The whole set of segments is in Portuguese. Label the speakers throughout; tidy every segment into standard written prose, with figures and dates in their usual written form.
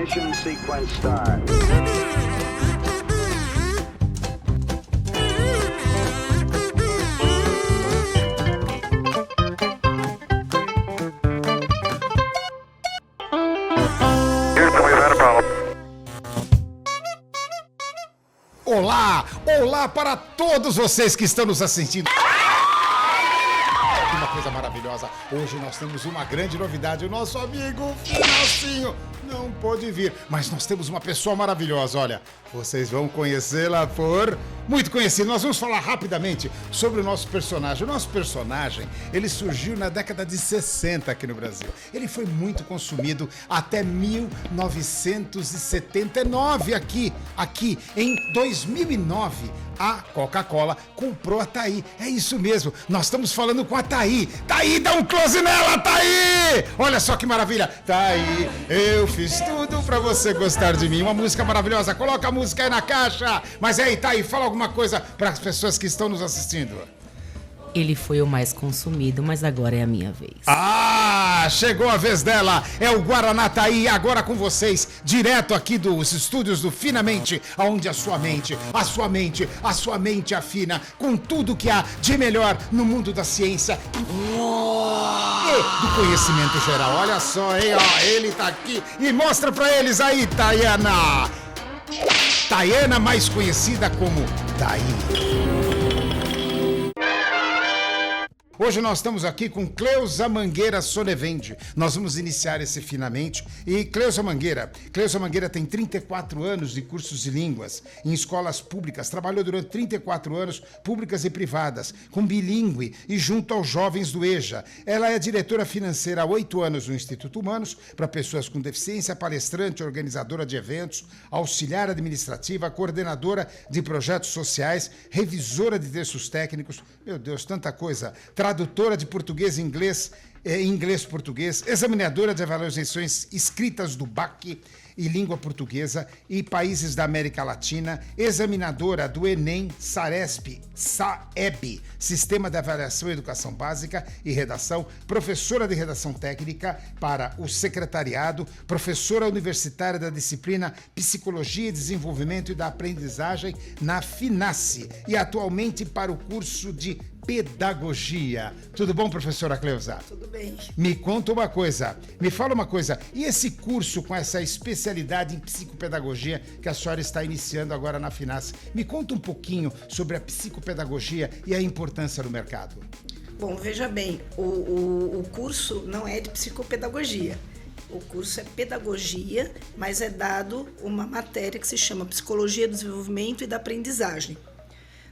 Speaker 1: Ignition sequence start.
Speaker 2: Olá! Olá para todos vocês que estão nos assistindo. Uma coisa maravilhosa. Hoje nós temos uma grande novidade. O nosso amigo Financinho não pôde vir, mas nós temos uma pessoa maravilhosa. Olha, vocês vão conhecê-la por muito conhecido. Nós vamos falar rapidamente sobre o nosso personagem. O nosso personagem, ele surgiu na década de 60 aqui no Brasil. Ele foi muito consumido até 1979 aqui. Em 2009, a Coca-Cola comprou a Thaí. É isso mesmo, nós estamos falando com a Thaí. Thaí, dá um close nela, Thaí! Olha só que maravilha. Thaí, eu fiz tudo pra você gostar de mim. Uma música maravilhosa, coloca a música aí na caixa. Mas aí, Thaí, fala alguma coisa para as pessoas que estão nos assistindo.
Speaker 3: Ele foi o mais consumido, mas agora é a minha vez.
Speaker 2: Ah, chegou a vez dela. É o Guaraná Thaí, agora com vocês, direto aqui dos estúdios do Finamente, onde a sua mente afina com tudo que há de melhor no mundo da ciência e do conhecimento geral. Olha só, hein, ó, ele tá aqui e mostra pra eles aí, Tayana. Tayana, mais conhecida como Thaí. Hoje nós estamos aqui com Cleusa Mangueira Sonevende. Nós vamos iniciar esse Finamente. E Cleusa Mangueira tem 34 anos de cursos de línguas em escolas públicas. Trabalhou durante 34 anos, públicas e privadas, com bilíngue e junto aos jovens do EJA. Ela é diretora financeira há 8 anos no Instituto Humanos para pessoas com deficiência, palestrante, organizadora de eventos, auxiliar administrativa, coordenadora de projetos sociais, revisora de textos técnicos. Meu Deus, tanta coisa. Tradutora de português e inglês-português, examinadora de avaliações escritas do BAC e língua portuguesa e países da América Latina, examinadora do Enem, Saresp, SAEB, Sistema de Avaliação e Educação Básica e Redação, professora de redação técnica para o secretariado, professora universitária da disciplina Psicologia e Desenvolvimento e da Aprendizagem na FINASSE e atualmente para o curso de Pedagogia. Tudo bom, professora Cleusa?
Speaker 4: Tudo bem.
Speaker 2: Me conta uma coisa, me fala uma coisa, e esse curso com essa especialidade em psicopedagogia que a senhora está iniciando agora na FINASSE, me conta um pouquinho sobre a psicopedagogia e a importância no mercado.
Speaker 4: Bom, veja bem, o curso não é de psicopedagogia. O curso é pedagogia, mas é dado uma matéria que se chama Psicologia do Desenvolvimento e da Aprendizagem.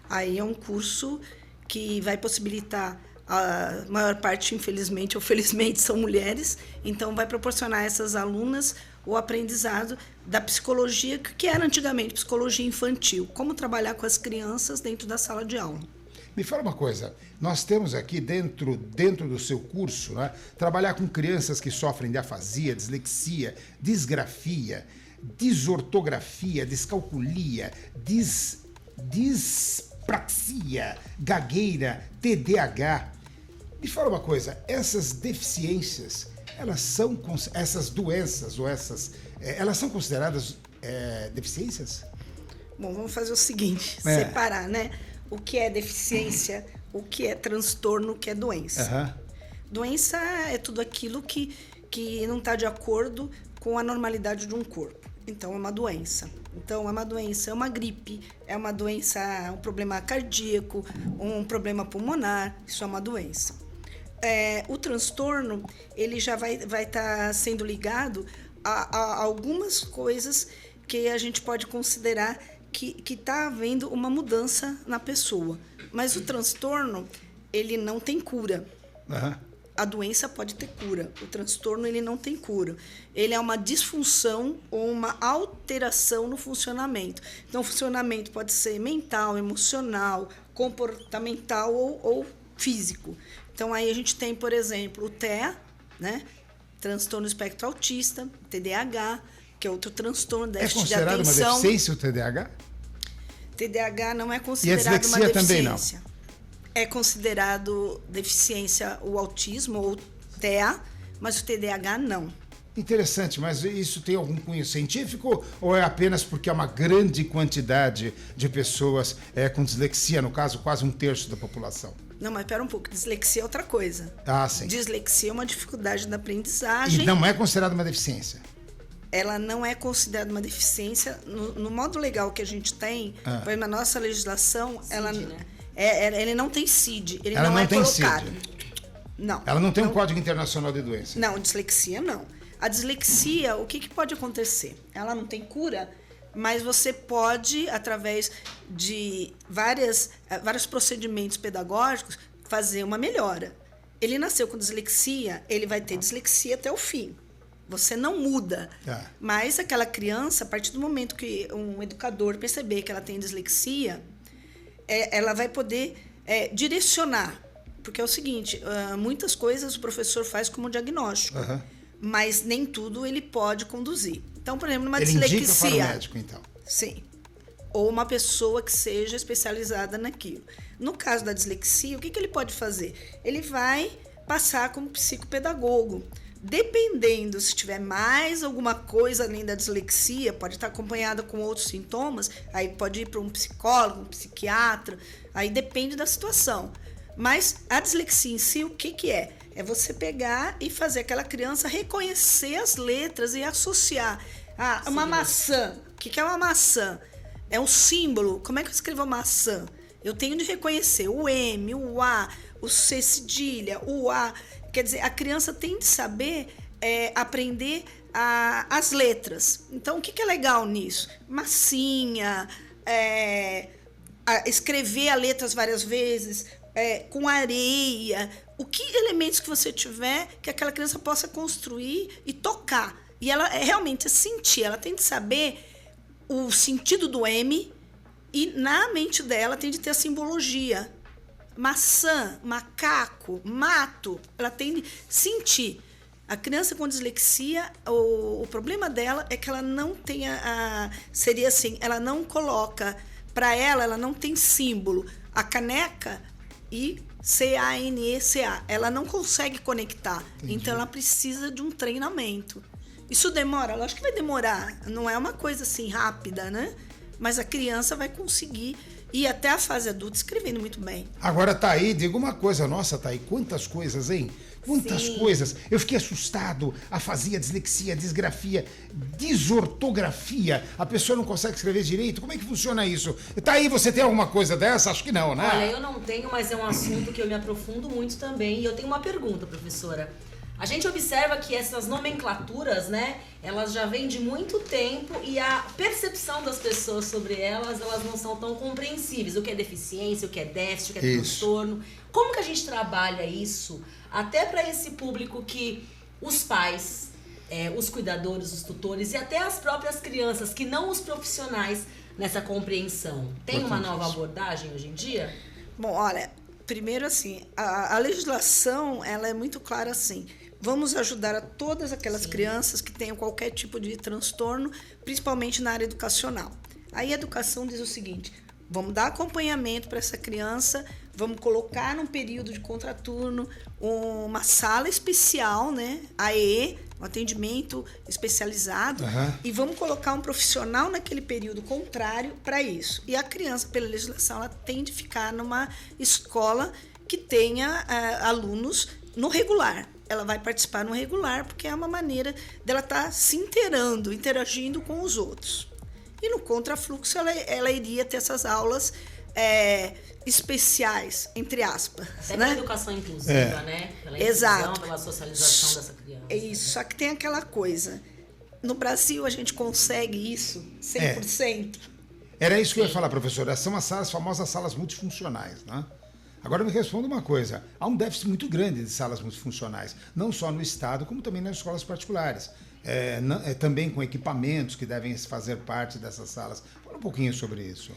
Speaker 4: Aí é um curso que vai possibilitar, a maior parte, infelizmente ou felizmente, são mulheres, então vai proporcionar a essas alunas o aprendizado da psicologia, que era antigamente psicologia infantil, como trabalhar com as crianças dentro da sala de aula.
Speaker 2: Me fala uma coisa, nós temos aqui dentro do seu curso, né, trabalhar com crianças que sofrem de afasia, dislexia, disgrafia, desortografia, descalculia, dispraxia, gagueira, TDAH. Me fala uma coisa, essas deficiências, essas doenças ou elas são consideradas deficiências?
Speaker 4: Bom, vamos fazer o seguinte, separar, né? O que é deficiência, o que é transtorno, o que é doença.
Speaker 2: Uhum.
Speaker 4: Doença é tudo aquilo que não está de acordo com a normalidade de um corpo. Então, é uma doença. Então, é uma doença, é uma gripe, é uma doença, um problema cardíaco, um problema pulmonar, isso é uma doença. O transtorno, ele já vai estar sendo ligado a algumas coisas que a gente pode considerar que está havendo uma mudança na pessoa. Mas o transtorno, ele não tem cura.
Speaker 2: Uhum.
Speaker 4: A doença pode ter cura, o transtorno ele não tem cura. Ele é uma disfunção ou uma alteração no funcionamento. Então, o funcionamento pode ser mental, emocional, comportamental ou físico. Então, aí a gente tem, por exemplo, o TEA, né? Transtorno espectro autista, TDAH, que é outro transtorno, déficit de atenção. É considerado
Speaker 2: uma deficiência o TDAH?
Speaker 4: TDAH não é considerado uma deficiência. Também não? É considerado deficiência o autismo ou TEA, mas o TDAH não.
Speaker 2: Interessante, mas isso tem algum cunho científico ou é apenas porque é uma grande quantidade de pessoas com dislexia, no caso, quase 1/3 da população?
Speaker 4: Não, mas pera um pouco, dislexia é outra coisa.
Speaker 2: Ah, sim.
Speaker 4: Dislexia é uma dificuldade da aprendizagem.
Speaker 2: E não é considerada uma deficiência?
Speaker 4: Ela não é considerada uma deficiência. No modo legal que a gente tem, por exemplo, a nossa legislação, ela,
Speaker 3: né?
Speaker 4: ele não tem CID, ele
Speaker 2: Ela
Speaker 4: não é
Speaker 2: tem
Speaker 4: colocado.
Speaker 2: CID.
Speaker 4: Não.
Speaker 2: Ela não tem um Código Internacional de Doença?
Speaker 4: Não, dislexia não. A dislexia, o que pode acontecer? Ela não tem cura, mas você pode, através de vários procedimentos pedagógicos, fazer uma melhora. Ele nasceu com dislexia, ele vai ter dislexia até o fim. Você não muda. Mas aquela criança, a partir do momento que um educador perceber que ela tem dislexia, ela vai poder direcionar. Porque é o seguinte, muitas coisas o professor faz como diagnóstico, mas nem tudo ele pode conduzir. Então, por exemplo, numa dislexia...
Speaker 2: Ele indica para o médico, então.
Speaker 4: Sim. Ou uma pessoa que seja especializada naquilo. No caso da dislexia, o que ele pode fazer? Ele vai passar como psicopedagogo. Dependendo, se tiver mais alguma coisa além da dislexia, pode estar acompanhada com outros sintomas, aí pode ir para um psicólogo, um psiquiatra, aí depende da situação. Mas a dislexia em si, o que é? É você pegar e fazer aquela criança reconhecer as letras e associar. Uma maçã. O que é uma maçã? É um símbolo. Como é que eu escrevo maçã? Eu tenho de reconhecer o M, o A, o C cedilha, o A. Quer dizer, a criança tem de saber aprender as letras. Então, o que é legal nisso? Massinha, escrever as letras várias vezes, com areia. Que elementos que você tiver que aquela criança possa construir e tocar. E ela realmente sentir, ela tem de saber o sentido do M e na mente dela tem de ter a simbologia. Maçã, macaco, mato, ela tem de sentir. A criança com dislexia, o problema dela é que ela não tem seria assim, ela não coloca, para ela não tem símbolo. A caneca e CANECA, ela não consegue conectar. Entendi. Então ela precisa de um treinamento. Isso demora? Lógico que vai demorar, não é uma coisa assim rápida, né? Mas a criança vai conseguir ir até a fase adulta escrevendo muito bem.
Speaker 2: Agora, Thaí, diga uma coisa. Nossa, Thaí, quantas coisas, hein? Quantas coisas. Eu fiquei assustado. Afasia, dislexia, disgrafia, desortografia. A pessoa não consegue escrever direito. Como é que funciona isso? Thaí, você tem alguma coisa dessa? Acho que não, né?
Speaker 3: Olha, eu não tenho, mas é um assunto que eu me aprofundo muito também. E eu tenho uma pergunta, professora. A gente observa que essas nomenclaturas, né, elas já vêm de muito tempo e a percepção das pessoas sobre elas não são tão compreensíveis. O que é deficiência, o que é déficit, o que é transtorno. Como que a gente trabalha isso até para esse público que os pais, os cuidadores, os tutores e até as próprias crianças, que não os profissionais nessa compreensão? Tem uma nova abordagem hoje em dia?
Speaker 4: Bom, olha, primeiro assim, a legislação ela é muito clara assim. Vamos ajudar a todas aquelas crianças que tenham qualquer tipo de transtorno, principalmente na área educacional. Aí a educação diz o seguinte: vamos dar acompanhamento para essa criança, vamos colocar num período de contraturno uma sala especial, né? AE, um atendimento especializado, e vamos colocar um profissional naquele período contrário para isso. E a criança, pela legislação, ela tem de ficar numa escola que tenha alunos no regular. Ela vai participar no regular, porque é uma maneira dela estar se interagindo com os outros. E no contrafluxo, ela iria ter essas aulas especiais, entre aspas.
Speaker 3: Até pela educação inclusiva, né? Pela inclusão, pela socialização dessa criança.
Speaker 4: É isso, só que tem aquela coisa. No Brasil, a gente consegue isso 100%.
Speaker 2: Era isso que eu ia falar, professora. São as famosas salas multifuncionais, né? Agora me responda uma coisa. Há um déficit muito grande de salas multifuncionais, não só no Estado, como também nas escolas particulares. Também com equipamentos que devem fazer parte dessas salas. Fala um pouquinho sobre isso.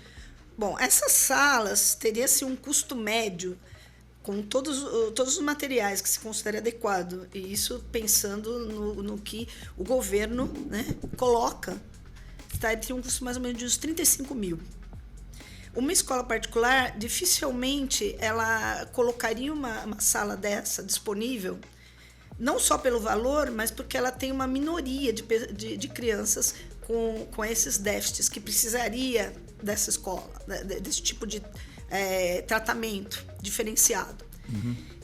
Speaker 4: Bom, essas salas teriam-se um custo médio com todos os materiais que se considera adequado. E isso pensando no que o governo, né, coloca. Teria um custo mais ou menos de uns 35 mil. Uma escola particular, dificilmente ela colocaria uma sala dessa disponível Não só pelo valor, mas porque ela tem uma minoria de crianças com esses déficits que precisaria dessa escola, desse tipo de tratamento diferenciado.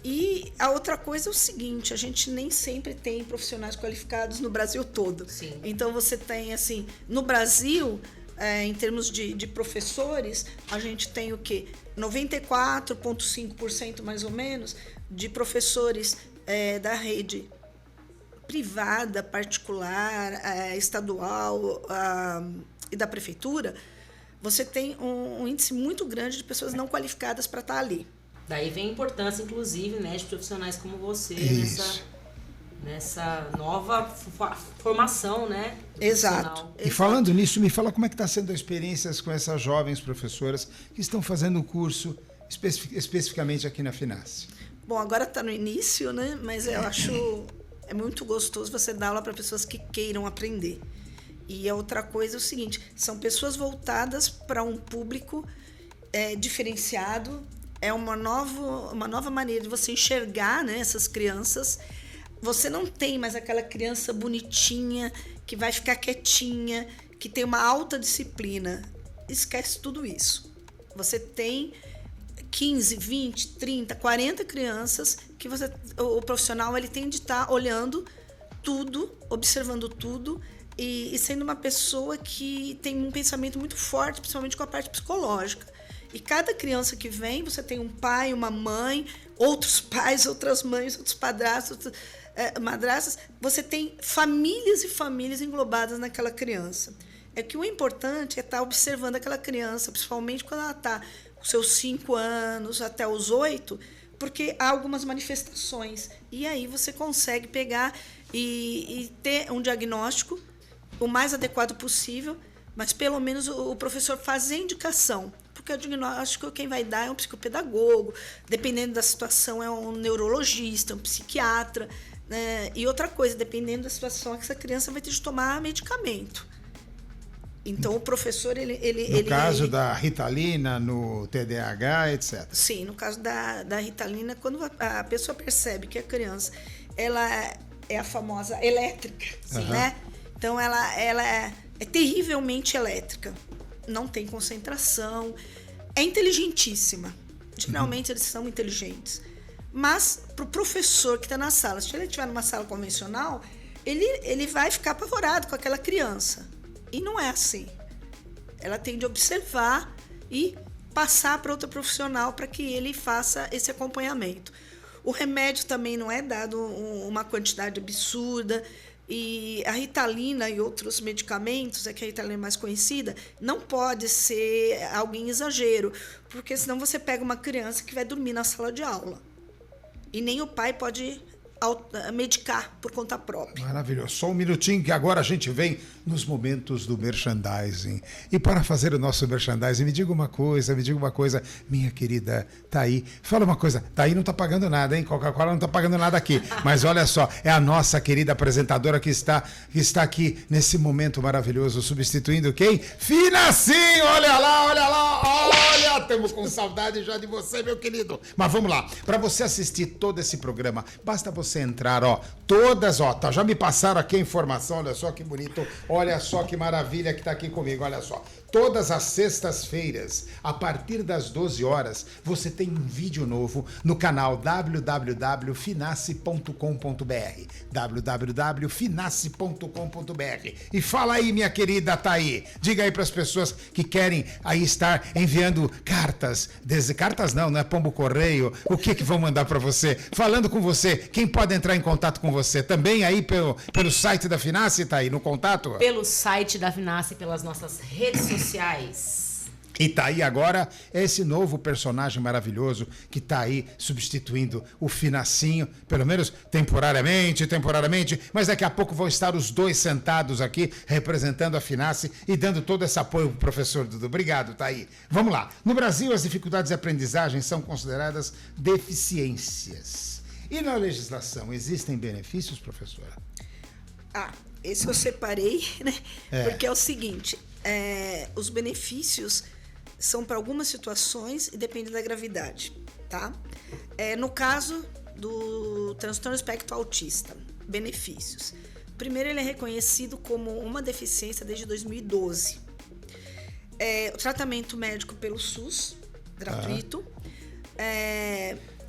Speaker 4: E a outra coisa é o seguinte, a gente nem sempre tem profissionais qualificados no Brasil todo.
Speaker 3: Sim.
Speaker 4: Então você tem, assim, no Brasil, em termos de professores, a gente tem o quê? 94,5% mais ou menos de professores da rede privada, particular, estadual e da prefeitura. Você tem um índice muito grande de pessoas não qualificadas para estar ali.
Speaker 3: Daí vem a importância, inclusive, né, de profissionais como você nessa nova formação, né?
Speaker 4: Exato.
Speaker 2: E falando nisso, me fala como é que está sendo a experiência com essas jovens professoras que estão fazendo o curso especificamente aqui na FINASSE.
Speaker 4: Bom, agora está no início, né? Mas eu acho muito gostoso você dar aula para pessoas que queiram aprender. E a outra coisa é o seguinte, são pessoas voltadas para um público diferenciado, é uma nova maneira de você enxergar, né, essas crianças. Você não tem mais aquela criança bonitinha, que vai ficar quietinha, que tem uma alta disciplina. Esquece tudo isso. Você tem 15, 20, 30, 40 crianças que o profissional ele tem de estar olhando tudo, observando tudo e sendo uma pessoa que tem um pensamento muito forte, principalmente com a parte psicológica. E cada criança que vem, você tem um pai, uma mãe, outros pais, outras mães, outros padrastos, madrastas. Você tem famílias e famílias englobadas naquela criança. É que o importante é estar observando aquela criança, principalmente quando ela está com seus 5 anos até os 8, porque há algumas manifestações. E aí você consegue pegar e ter um diagnóstico o mais adequado possível, mas pelo menos o professor faz a indicação. Porque o diagnóstico quem vai dar é um psicopedagogo, dependendo da situação é um neurologista, um psiquiatra, né? E outra coisa, dependendo da situação, essa criança vai ter de tomar medicamento. Então o professor, no
Speaker 2: caso da Ritalina, no TDAH, etc.
Speaker 4: Sim, no caso da Ritalina, quando a pessoa percebe que a criança ela é a famosa elétrica, né? Então ela é terrivelmente elétrica. Não tem concentração, é inteligentíssima. Geralmente eles são inteligentes. Mas para o professor que está na sala, se ele estiver numa sala convencional, ele vai ficar apavorado com aquela criança. E não é assim. Ela tem de observar e passar para outro profissional para que ele faça esse acompanhamento. O remédio também não é dado uma quantidade absurda. E a Ritalina e outros medicamentos, que a Ritalina é mais conhecida, não pode ser algo em exagero, porque senão você pega uma criança que vai dormir na sala de aula. E nem o pai pode medicar por conta própria.
Speaker 2: Maravilhoso. Só um minutinho que agora a gente vem nos momentos do merchandising. E para fazer o nosso merchandising, me diga uma coisa, minha querida Thaí. Fala uma coisa, Thaí não está pagando nada, hein? Coca-Cola não está pagando nada aqui. Mas olha só, é a nossa querida apresentadora que está aqui nesse momento maravilhoso, substituindo quem? FINASSE! Olha lá, estamos com saudade já de você, meu querido. Mas vamos lá, para você assistir todo esse programa, basta você entrar, todas, já me passaram aqui a informação, olha só que bonito, olha só que maravilha que está aqui comigo, olha só. Todas as sextas-feiras, a partir das 12 horas, você tem um vídeo novo no canal www.finasse.com.br www.finasse.com.br. E fala aí, minha querida Thaí, diga aí para as pessoas que querem aí estar enviando cartas, cartas não é pombo correio, o que vão mandar para você, falando com você, quem pode entrar em contato com você? Também aí pelo site da Finasse, Thaí, no contato?
Speaker 3: Pelo site da Finasse, pelas nossas redes sociais.
Speaker 2: E tá aí agora esse novo personagem maravilhoso que tá aí substituindo o Finassinho, pelo menos temporariamente, mas daqui a pouco vão estar os dois sentados aqui representando a Finasse e dando todo esse apoio pro professor Dudu. Obrigado, tá aí. Vamos lá. No Brasil, as dificuldades de aprendizagem são consideradas deficiências. E na legislação, existem benefícios, professora?
Speaker 4: Esse eu separei, né? Porque é o seguinte... os benefícios são para algumas situações e depende da gravidade, tá? No caso do transtorno espectro autista. Benefícios. Primeiro, ele é reconhecido como uma deficiência desde 2012. O tratamento médico pelo SUS, gratuito.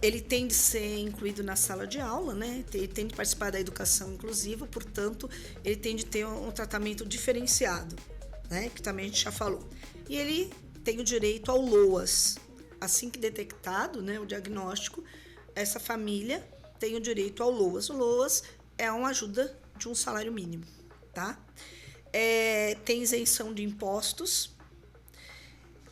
Speaker 4: Ele tem de ser incluído na sala de aula, né? Ele tem de participar da educação inclusiva, portanto, ele tem de ter um tratamento diferenciado, né? Que também a gente já falou. E ele tem o direito ao LOAS. Assim que detectado, né, o diagnóstico, essa família tem o direito ao LOAS. O LOAS é uma ajuda de um salário mínimo, tá? Tem isenção de impostos,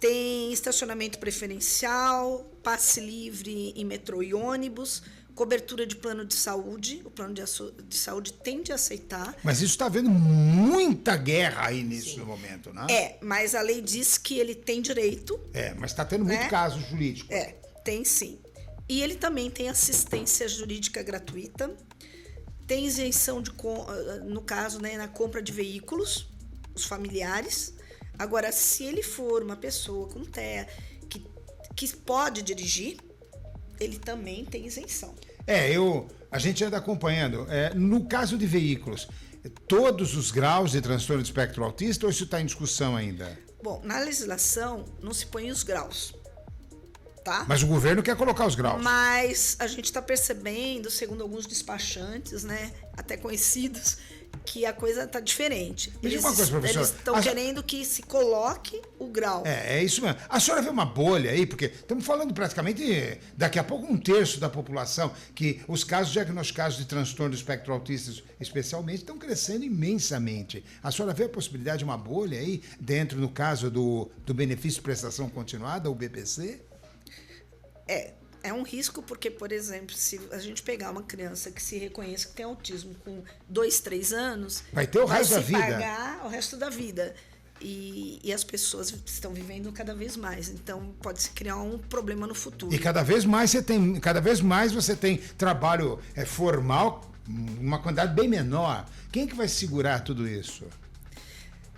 Speaker 4: tem estacionamento preferencial, passe livre em metrô e ônibus, cobertura de plano de saúde. O plano de saúde tem de aceitar.
Speaker 2: Mas isso está havendo muita guerra aí nesse momento, né?
Speaker 4: Mas a lei diz que ele tem direito.
Speaker 2: Mas está tendo muito caso jurídico.
Speaker 4: Tem sim. E ele também tem assistência jurídica gratuita, tem isenção, no caso, né, na compra de veículos, os familiares. Agora, se ele for uma pessoa com TEA que pode dirigir, ele também tem isenção.
Speaker 2: A gente anda acompanhando. No caso de veículos, todos os graus de transtorno de espectro autista ou isso está em discussão ainda?
Speaker 4: Bom, na legislação não se põe os graus, tá?
Speaker 2: Mas o governo quer colocar os graus.
Speaker 4: Mas a gente está percebendo, segundo alguns despachantes, né, até conhecidos, que a coisa está diferente.
Speaker 2: Eles
Speaker 4: estão querendo que se coloque o grau.
Speaker 2: É isso mesmo. A senhora vê uma bolha aí, porque estamos falando praticamente, daqui a pouco, 1/3 da população, que os casos diagnosticados de transtorno do espectro autista, especialmente, estão crescendo imensamente. A senhora vê a possibilidade de uma bolha aí, dentro, no caso do benefício de prestação continuada, o BPC?
Speaker 4: É um risco porque, por exemplo, se a gente pegar uma criança que se reconheça que tem autismo com 2, 3 anos...
Speaker 2: Vai ter o resto da vida.
Speaker 4: Vai se pagar o resto da vida. E as pessoas estão vivendo cada vez mais. Então, pode se criar um problema no futuro.
Speaker 2: E cada vez mais você tem trabalho formal, uma quantidade bem menor. Quem que vai segurar tudo isso?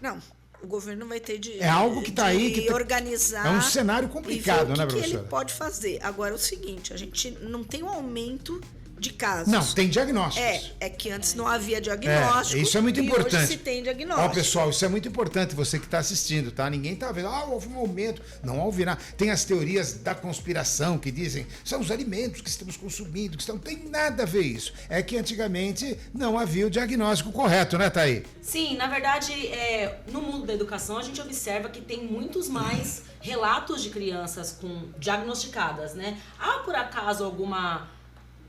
Speaker 4: Não, o governo vai ter de
Speaker 2: algo que está aí que
Speaker 4: organizar.
Speaker 2: É um cenário complicado, né, professora?
Speaker 4: O que ele pode fazer? Agora, é o seguinte, a gente não tem um aumento de casos.
Speaker 2: Não, tem diagnósticos.
Speaker 4: É que antes não havia diagnóstico.
Speaker 2: Isso é muito importante.
Speaker 4: Hoje se tem diagnóstico.
Speaker 2: Pessoal, isso é muito importante, você que está assistindo, tá? Ninguém está vendo, houve um aumento. Não houve nada. Tem as teorias da conspiração que dizem, são os alimentos que estamos consumindo, não tem nada a ver isso. É que antigamente não havia o diagnóstico correto, né, Thaí?
Speaker 3: Sim, na verdade, no mundo da educação, a gente observa que tem muitos mais relatos de crianças diagnosticadas, né? Há, por acaso, alguma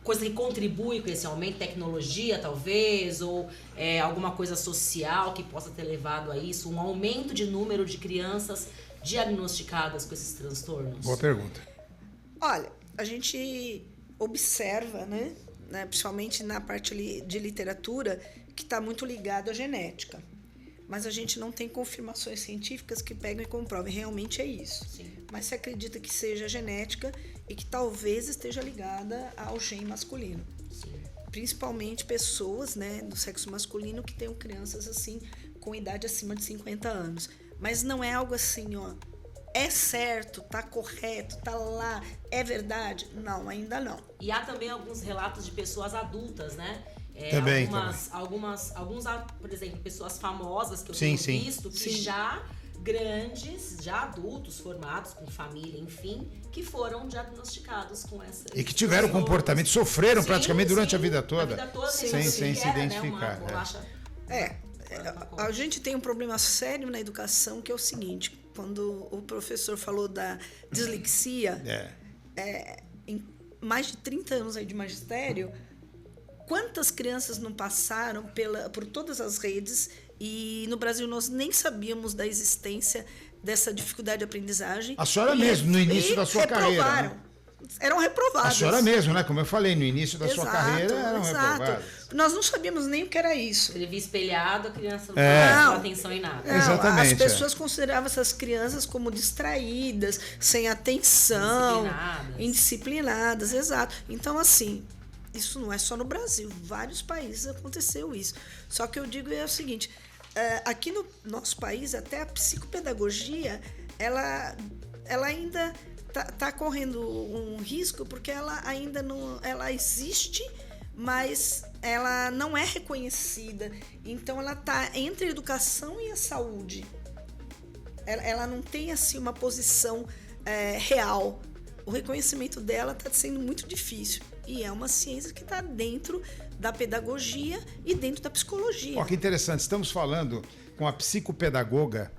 Speaker 3: coisa que contribui com esse aumento, tecnologia talvez, ou alguma coisa social que possa ter levado a isso, um aumento de número de crianças diagnosticadas com esses transtornos?
Speaker 2: Boa pergunta.
Speaker 4: Olha, a gente observa, né, principalmente na parte de literatura, que está muito ligado à genética. Mas a gente não tem confirmações científicas que pegam e comprovem. Realmente é isso.
Speaker 3: Sim.
Speaker 4: Mas se acredita que seja genética e que talvez esteja ligada ao gene masculino.
Speaker 3: Sim.
Speaker 4: Principalmente pessoas, né, do sexo masculino que tenham crianças assim com idade acima de 50 anos. Mas não é algo assim, é certo, tá correto, tá lá, é verdade? Não, ainda não.
Speaker 3: E há também alguns relatos de pessoas adultas, né?
Speaker 2: Também.
Speaker 3: Alguns, por exemplo, pessoas famosas que eu
Speaker 2: Sim.
Speaker 3: tenho visto, que já grandes, já adultos, formados, com família, enfim, que foram diagnosticados com essa...
Speaker 2: E que tiveram comportamento, sofreram praticamente durante a vida toda.
Speaker 3: Sem
Speaker 2: se identificar.
Speaker 4: A gente tem um problema sério na educação, que é o seguinte, quando o professor falou da dislexia, em mais de 30 anos aí de magistério, quantas crianças não passaram por todas as redes e no Brasil nós nem sabíamos da existência dessa dificuldade de aprendizagem.
Speaker 2: A senhora mesmo, no início da sua carreira. Né?
Speaker 4: Eram reprovadas.
Speaker 2: A senhora mesmo, né? Como eu falei, no início da sua carreira eram reprovadas.
Speaker 4: Nós não sabíamos nem o que era isso.
Speaker 3: Ele via espelhado, a criança não prestava atenção em nada.
Speaker 4: Não,
Speaker 2: exatamente.
Speaker 4: As pessoas consideravam essas crianças como distraídas, sem atenção, indisciplinadas, exato. Então, assim, isso não é só no Brasil, vários países aconteceu isso. Só que eu digo o seguinte, aqui no nosso país, até a psicopedagogia, ela ainda tá correndo um risco porque ela ainda não, ela existe, mas ela não é reconhecida. Então ela tá entre a educação e a saúde. Ela não tem assim uma posição real. O reconhecimento dela está sendo muito difícil. E é uma ciência que está dentro da pedagogia e dentro da psicologia.
Speaker 2: Ó, que interessante, estamos falando com a psicopedagoga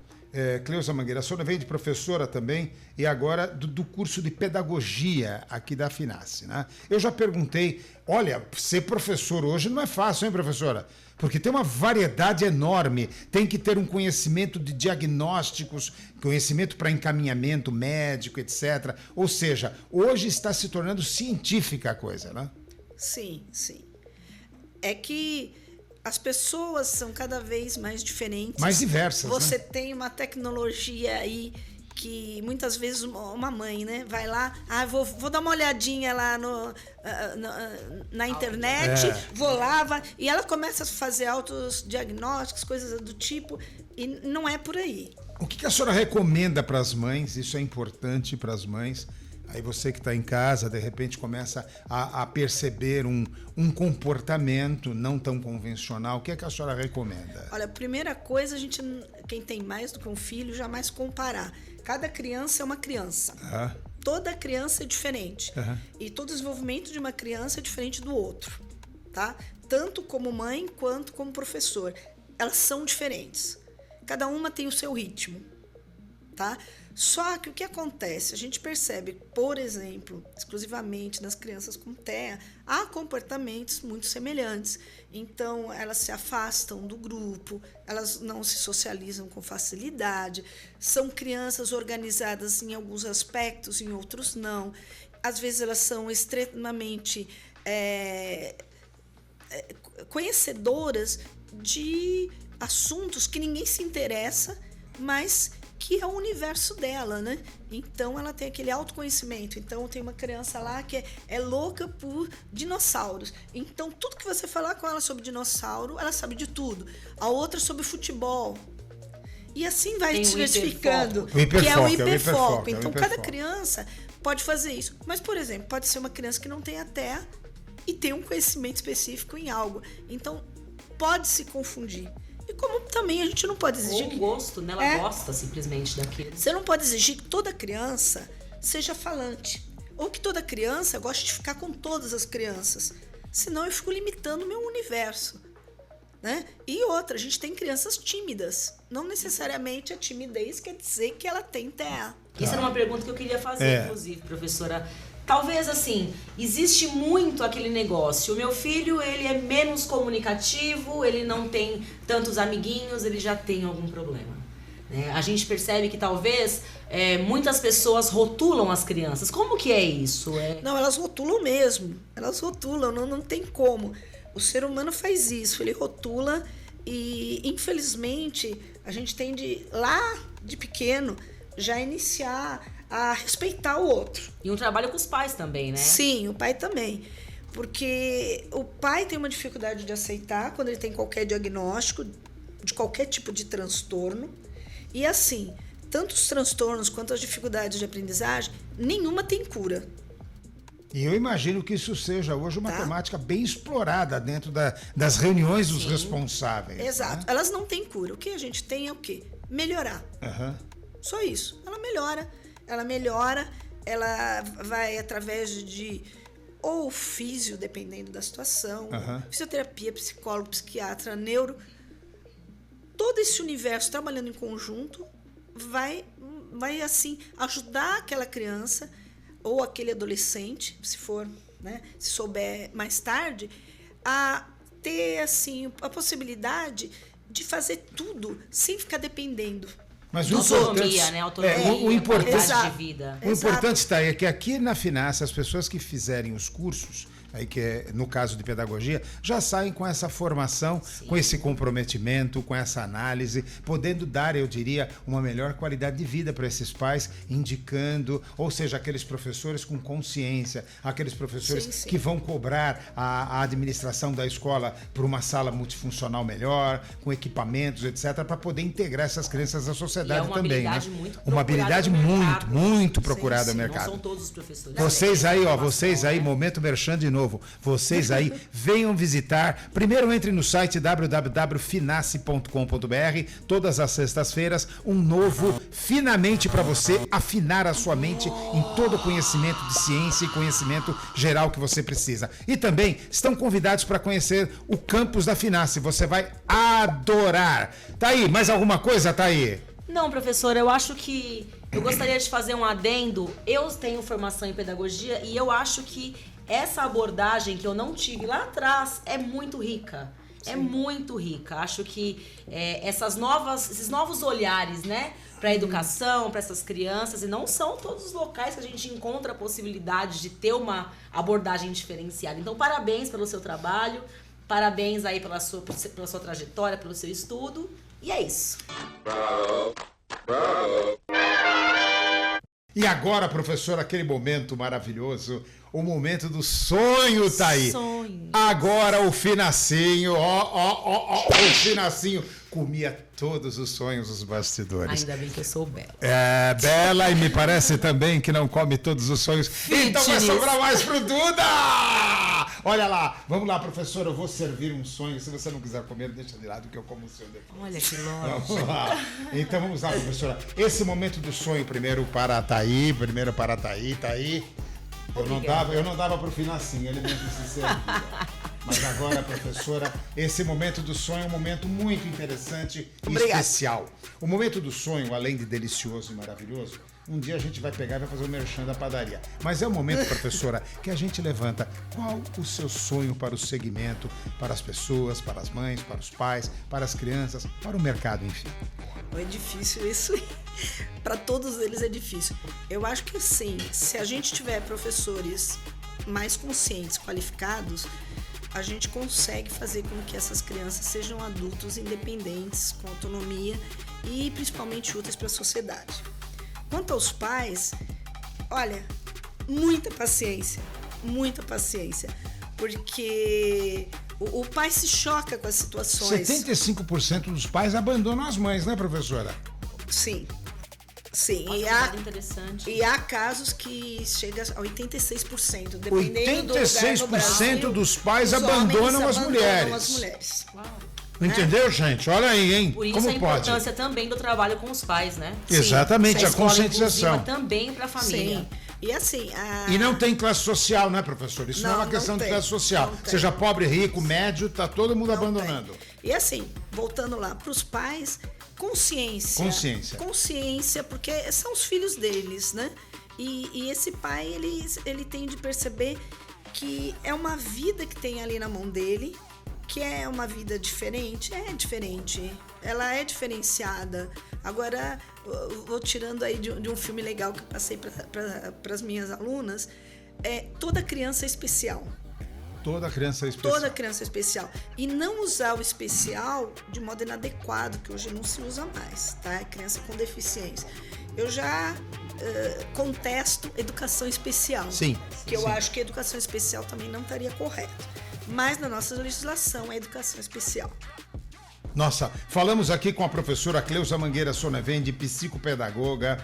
Speaker 2: Cleusa Mangueira. A senhora vem de professora também e agora do curso de pedagogia aqui da FINASSE, né? Eu já perguntei, olha, ser professor hoje não é fácil, hein, professora? Porque tem uma variedade enorme, tem que ter um conhecimento de diagnósticos, conhecimento para encaminhamento médico, etc. Ou seja, hoje está se tornando científica a coisa, né?
Speaker 4: Sim, sim. É que as pessoas são cada vez mais diferentes.
Speaker 2: Mais diversas,
Speaker 4: Você
Speaker 2: né?
Speaker 4: tem uma tecnologia aí que muitas vezes uma mãe, né, vai lá, vou dar uma olhadinha lá na internet, vou lá, e ela começa a fazer autos diagnósticos, coisas do tipo, e não é por aí.
Speaker 2: O que a senhora recomenda para as mães? Isso é importante para as mães. Aí você que está em casa, de repente começa a perceber um comportamento não tão convencional. O que é que a senhora recomenda?
Speaker 4: Olha, a primeira coisa, quem tem mais do que um filho, jamais comparar. Cada criança é uma criança. Toda criança é diferente. E todo desenvolvimento de uma criança é diferente do outro. Tá? Tanto como mãe quanto como professor. Elas são diferentes. Cada uma tem o seu ritmo. Tá? Só que o que acontece? A gente percebe, por exemplo, exclusivamente nas crianças com TEA, há comportamentos muito semelhantes. Então, elas se afastam do grupo, elas não se socializam com facilidade, são crianças organizadas em alguns aspectos, em outros não. Às vezes, elas são extremamente conhecedoras de assuntos que ninguém se interessa, mas que é o universo dela, né? Então, ela tem aquele autoconhecimento. Então, tem uma criança lá que é louca por dinossauros. Então, tudo que você falar com ela sobre dinossauro, ela sabe de tudo. A outra sobre futebol. E assim vai se diversificando. Que é o hiperfoco. Então, cada criança pode fazer isso. Mas, por exemplo, pode ser uma criança que não tem a TEA e tem um conhecimento específico em algo. Então, pode se confundir. E como também a gente não pode exigir...
Speaker 3: Ou um gosto, né? Ela gosta simplesmente daquilo.
Speaker 4: Você não pode exigir que toda criança seja falante. Ou que toda criança goste de ficar com todas as crianças. Senão eu fico limitando o meu universo. Né? E outra, a gente tem crianças tímidas. Não necessariamente a timidez quer dizer que ela tem TEA.
Speaker 3: Isso era uma pergunta que eu queria fazer, inclusive, professora. Talvez, assim, existe muito aquele negócio. O meu filho, ele é menos comunicativo, ele não tem tantos amiguinhos, ele já tem algum problema. Né? A gente percebe que talvez muitas pessoas rotulam as crianças. Como que é isso?
Speaker 4: Não, elas rotulam mesmo. Elas rotulam, não tem como. O ser humano faz isso, ele rotula e, infelizmente, a gente tem lá de pequeno, já iniciar a respeitar o outro.
Speaker 3: E um trabalho com os pais também, né?
Speaker 4: Sim, o pai também. Porque o pai tem uma dificuldade de aceitar quando ele tem qualquer diagnóstico, de qualquer tipo de transtorno. E assim, tanto os transtornos quanto as dificuldades de aprendizagem, nenhuma tem cura.
Speaker 2: E eu imagino que isso seja hoje uma temática bem explorada dentro das reuniões dos responsáveis.
Speaker 4: Exato.
Speaker 2: Né?
Speaker 4: Elas não têm cura. O que a gente tem é o quê? Melhorar. Só isso. Ela melhora, ela vai através de ou físio, dependendo da situação, fisioterapia, psicólogo, psiquiatra, neuro. Todo esse universo trabalhando em conjunto vai assim, ajudar aquela criança ou aquele adolescente, se for, né, se souber mais tarde, a ter assim, a possibilidade de fazer tudo sem ficar dependendo.
Speaker 2: Mas
Speaker 3: autonomia, né? Autonomia,
Speaker 2: o importante
Speaker 3: de vida.
Speaker 2: O importante está aí é que aqui na FINASSE as pessoas que fizerem os cursos aí que é, no caso de pedagogia, já saem com essa formação, com esse comprometimento, com essa análise, podendo dar, eu diria, uma melhor qualidade de vida para esses pais, indicando, ou seja, aqueles professores com consciência, aqueles professores que vão cobrar a administração da escola por uma sala multifuncional melhor, com equipamentos, etc., para poder integrar essas crianças à sociedade também. Né? Uma habilidade muito procurada no mercado.
Speaker 3: Não são todos os professores.
Speaker 2: Vocês aí, ó, vocês aí, momento merchan de novo. Vocês aí, venham visitar. Primeiro entre no site www.finace.com.br. Todas as sextas-feiras, um novo Finamente para você afinar a sua mente em todo o conhecimento de ciência e conhecimento geral que você precisa. E também estão convidados para conhecer o campus da Finace. Você vai adorar. Tá aí, mais alguma coisa, tá aí?
Speaker 3: Não, professora, eu acho que eu gostaria de fazer um adendo. Eu tenho formação em pedagogia e eu acho que essa abordagem que eu não tive lá atrás é muito rica. É muito rica. Acho que esses novos olhares, né, para a educação, para essas crianças, e não são todos os locais que a gente encontra a possibilidade de ter uma abordagem diferenciada. Então, parabéns pelo seu trabalho, parabéns aí pela sua trajetória, pelo seu estudo, e é isso.
Speaker 2: E agora, professor, aquele momento maravilhoso, o momento do sonho tá aí.
Speaker 3: Sonho.
Speaker 2: Agora o Finacinho, o Finacinho comia todos os sonhos dos bastidores.
Speaker 3: Ainda bem que eu sou bela.
Speaker 2: É, bela, e me parece também que não come todos os sonhos. Então vai sobrar mais pro Duda! Olha lá, vamos lá, professor, eu vou servir um sonho. Se você não quiser comer, deixa de lado que eu como o seu depois.
Speaker 3: Olha que louco.
Speaker 2: Vamos lá. Então vamos lá, professora. Esse momento do sonho, primeiro para a Thaí, Thaí. Eu não dava pro Finacinho, ele mesmo se servia. Mas agora, professora, esse momento do sonho é um momento muito interessante e especial. O momento do sonho, além de delicioso e maravilhoso, um dia a gente vai pegar e vai fazer o merchan da padaria. Mas é o momento, professora, que a gente levanta qual o seu sonho para o segmento, para as pessoas, para as mães, para os pais, para as crianças, para o mercado, enfim.
Speaker 4: É difícil isso. Para todos eles é difícil. Eu acho que sim, se a gente tiver professores mais conscientes, qualificados, a gente consegue fazer com que essas crianças sejam adultos independentes, com autonomia e principalmente úteis para a sociedade. Quanto aos pais, olha, muita paciência, porque o pai se choca com as situações.
Speaker 2: 75% dos pais abandonam as mães, né, professora?
Speaker 4: Sim.
Speaker 3: Interessante.
Speaker 4: E há casos que chega a 86%, dependendo
Speaker 2: 86% dos pais abandonam as mulheres.
Speaker 3: Uau.
Speaker 2: Entendeu, gente? Olha aí, hein?
Speaker 3: Por isso
Speaker 2: como
Speaker 3: a importância
Speaker 2: pode?
Speaker 3: também do trabalho com os pais, né?
Speaker 2: Exatamente,
Speaker 3: a
Speaker 2: a conscientização.
Speaker 3: Também para a família.
Speaker 4: Sim. E assim...
Speaker 2: E não tem classe social, né, professor? Isso não é uma questão de classe social. Seja pobre, rico, médio, tá todo mundo abandonando.
Speaker 4: E assim, voltando lá para os pais... Consciência, porque são os filhos deles, né? E esse pai, ele tem de perceber que é uma vida que tem ali na mão dele, que é uma vida diferente. É diferente, ela é diferenciada. Agora, eu vou tirando aí de um filme legal que eu passei para as minhas alunas, toda criança é especial.
Speaker 2: Toda criança é especial.
Speaker 4: Toda criança é especial. E não usar o especial de modo inadequado, que hoje não se usa mais, tá? É criança com deficiência. Eu já contesto educação especial.
Speaker 2: Sim.
Speaker 4: Que eu acho que a educação especial também não estaria correta. Mas na nossa legislação é educação especial.
Speaker 2: Nossa, falamos aqui com a professora Cleusa Mangueira Sonevende, psicopedagoga,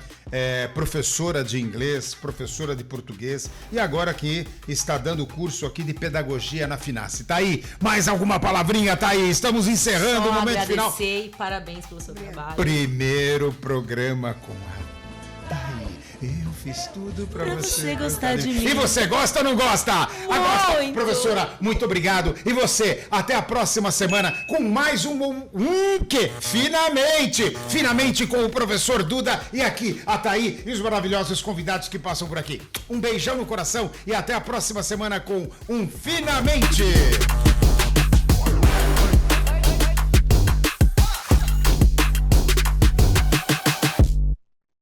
Speaker 2: professora de inglês, professora de português e agora aqui está dando curso aqui de pedagogia na Finace. Tá aí, mais alguma palavrinha, tá aí? Estamos encerrando o momento final.
Speaker 3: E parabéns pelo seu trabalho.
Speaker 2: Primeiro programa com a Thaí. Eu fiz tudo pra você
Speaker 3: gostar de mim.
Speaker 2: E você gosta ou não gosta? Gosta, professora, muito obrigado. E você, até a próxima semana com mais quê? Finalmente com o professor Duda e aqui a Thaí e os maravilhosos convidados que passam por aqui. Um beijão no coração e até a próxima semana com um Finamente.